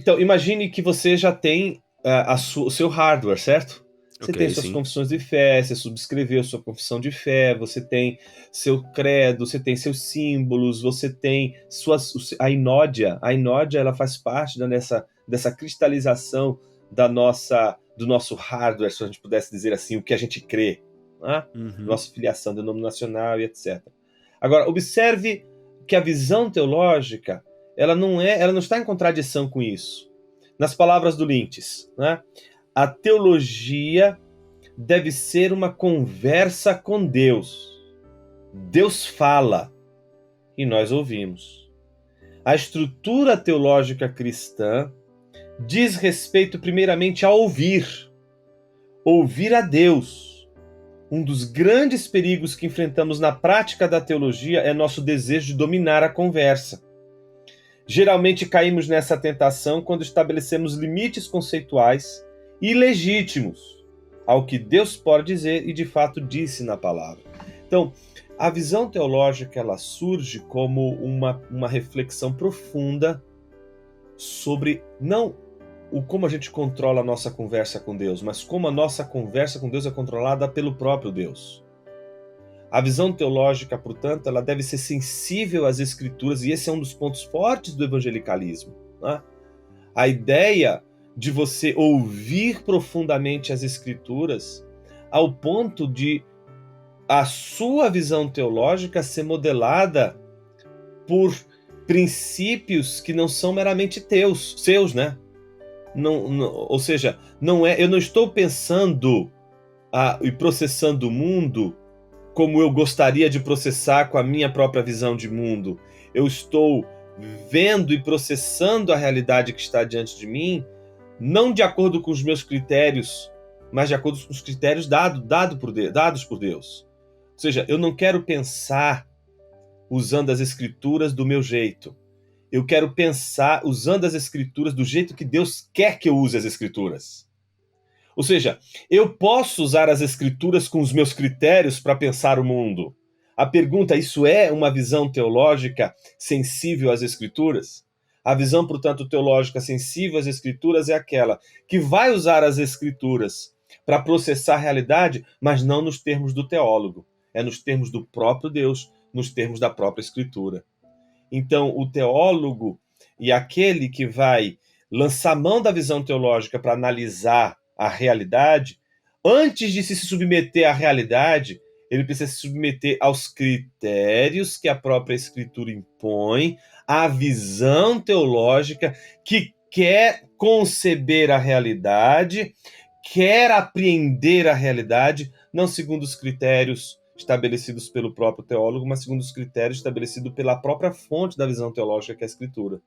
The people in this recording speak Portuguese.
Então, imagine que você já tem o seu hardware, certo? Você Ok, tem suas sim. confissões de fé, você subscreveu sua confissão de fé, você tem seu credo, você tem seus símbolos, você tem a inódia. A inódia, ela faz parte dessa cristalização do nosso hardware, se a gente pudesse dizer assim, o que a gente crê, né? Uhum. Nossa filiação denominacional e etc. Agora, observe que a visão teológica, ela não está em contradição com isso. Nas palavras do Lintes, né? A teologia deve ser uma conversa com Deus. Deus fala e nós ouvimos. A estrutura teológica cristã diz respeito primeiramente a ouvir a Deus. Um dos grandes perigos que enfrentamos na prática da teologia é nosso desejo de dominar a conversa. Geralmente caímos nessa tentação quando estabelecemos limites conceituais ilegítimos ao que Deus pode dizer e de fato disse na palavra. Então, a visão teológica ela surge como uma reflexão profunda sobre não como a gente controla a nossa conversa com Deus, mas como a nossa conversa com Deus é controlada pelo próprio Deus. A visão teológica, portanto, ela deve ser sensível às Escrituras, e esse é um dos pontos fortes do evangelicalismo, né? A ideia de você ouvir profundamente as Escrituras ao ponto de a sua visão teológica ser modelada por princípios que não são meramente seus, né? Ou seja, eu não estou pensando e processando o mundo como eu gostaria de processar com a minha própria visão de mundo. Eu estou vendo e processando a realidade que está diante de mim, não de acordo com os meus critérios, mas de acordo com os critérios dados por Deus. Ou seja, eu não quero pensar usando as Escrituras do meu jeito. Eu quero pensar usando as Escrituras do jeito que Deus quer que eu use as Escrituras. Ou seja, eu posso usar as Escrituras com os meus critérios para pensar o mundo. A pergunta, isso é uma visão teológica sensível às Escrituras? A visão, portanto, teológica sensível às Escrituras é aquela que vai usar as Escrituras para processar a realidade, mas não nos termos do teólogo. É nos termos do próprio Deus, nos termos da própria Escritura. Então, o teólogo e aquele que vai lançar mão da visão teológica para analisar a realidade, antes de se submeter à realidade, ele precisa se submeter aos critérios que a própria Escritura impõe, à visão teológica que quer conceber a realidade, quer apreender a realidade, não segundo os critérios estabelecidos pelo próprio teólogo, mas segundo os critérios estabelecidos pela própria fonte da visão teológica, que é a Escritura.